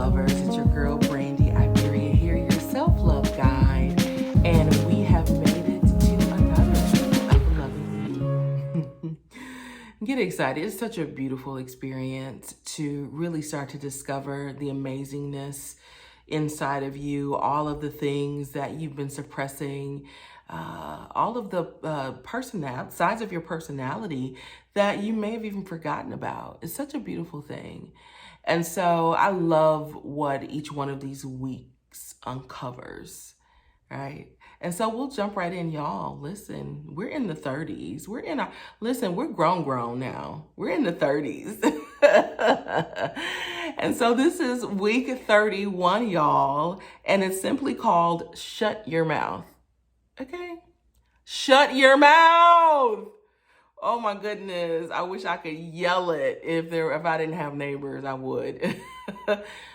lovers. It's your girl Brandy Iberia here, your self-love guide, and we have made it to another of Loving Me. Get excited. It's such a beautiful experience to really start to discover the amazingness inside of you, all of the things that you've been suppressing, all of the sides of your personality that you may have even forgotten about. It's such a beautiful thing. And so I love what each one of these weeks uncovers, right? And so we'll jump right in, y'all. Listen, we're in the 30s. We're grown now. We're in the 30s. And so this is week 31, y'all. And it's simply called Shut Your Mouth. Okay? Shut your mouth. Oh my goodness. I wish I could yell it. If I didn't have neighbors, I would.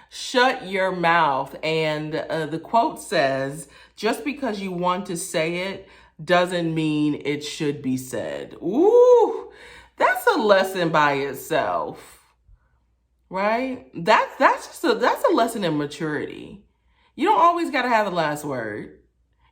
Shut your mouth. And the quote says, just because you want to say it doesn't mean it should be said. Ooh, that's a lesson by itself, right? That's a lesson in maturity. You don't always got to have the last word.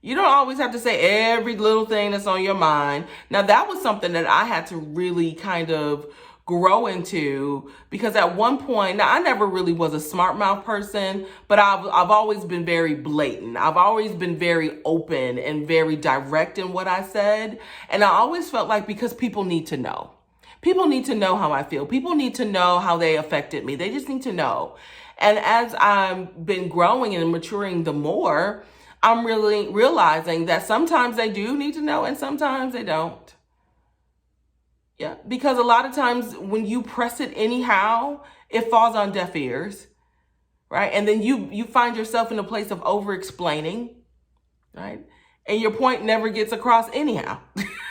You don't always have to say every little thing that's on your mind. Now, that was something that I had to really kind of grow into, because at one point, now I never really was a smart mouth person, but I've always been very blatant. I've always been very open and very direct in what I said. And I always felt like, because people need to know. People need to know how I feel. People need to know how they affected me. They just need to know. And as I've been growing and maturing the more, I'm really realizing that sometimes they do need to know and sometimes they don't. Yeah, because a lot of times when you press it anyhow, it falls on deaf ears, right? And then you find yourself in a place of over-explaining, right? And your point never gets across anyhow.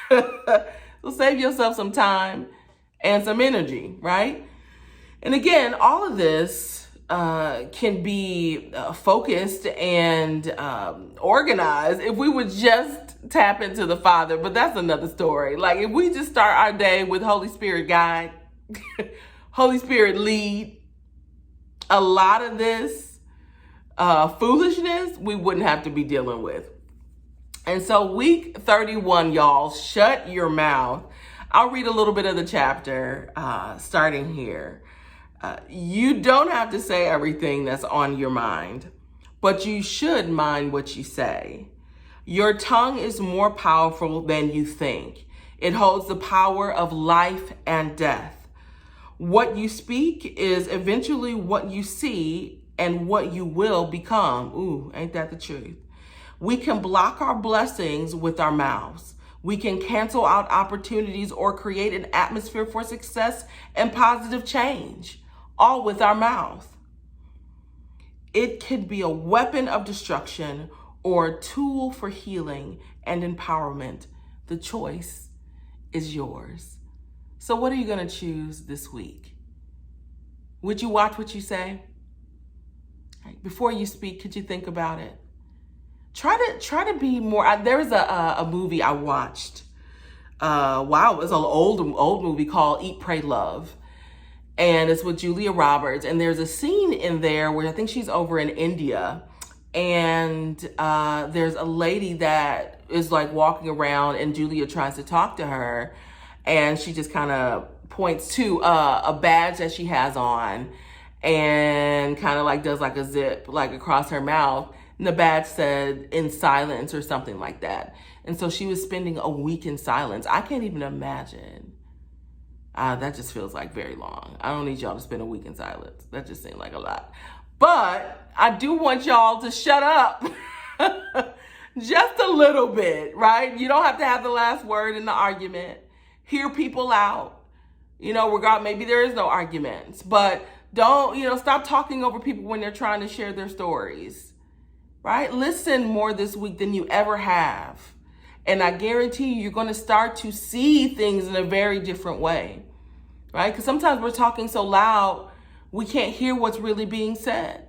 So save yourself some time and some energy, right? And again, all of this can be focused and organized if we would just tap into the Father. But that's another story. Like, if we just start our day with Holy Spirit guide, Holy Spirit lead, a lot of this foolishness we wouldn't have to be dealing with. And so week 31, y'all, shut your mouth. I'll read a little bit of the chapter starting here. You don't have to say everything that's on your mind, but you should mind what you say. Your tongue is more powerful than you think. It holds the power of life and death. What you speak is eventually what you see and what you will become. Ooh, ain't that the truth? We can block our blessings with our mouths. We can cancel out opportunities or create an atmosphere for success and positive change, all with our mouth. It could be a weapon of destruction or a tool for healing and empowerment. The choice is yours. So what are you going to choose this week? Would you watch what you say? Before you speak, could you think about it? Try to be more. There was a movie I watched. Wow, it was an old movie called Eat, Pray, Love. And it's with Julia Roberts. And there's a scene in there where I think she's over in India. And there's a lady that is like walking around and Julia tries to talk to her. And she just kind of points to a badge that she has on and kind of like does like a zip like across her mouth. And the badge said in silence or something like that. And so she was spending a week in silence. I can't even imagine. That just feels like very long. I don't need y'all to spend a week in silence. That just seemed like a lot. But I do want y'all to shut up just a little bit, right? You don't have to have the last word in the argument. Hear people out. Maybe there is no arguments, but don't, stop talking over people when they're trying to share their stories, right? Listen more this week than you ever have. And I guarantee you're going to start to see things in a very different way, right? Because sometimes we're talking so loud, we can't hear what's really being said.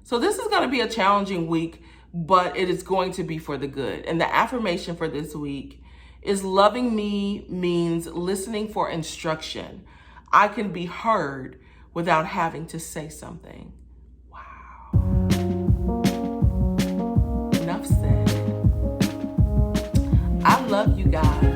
So this is going to be a challenging week, but it is going to be for the good. And the affirmation for this week is loving me means listening for instruction. I can be heard without having to say something. Wow. God.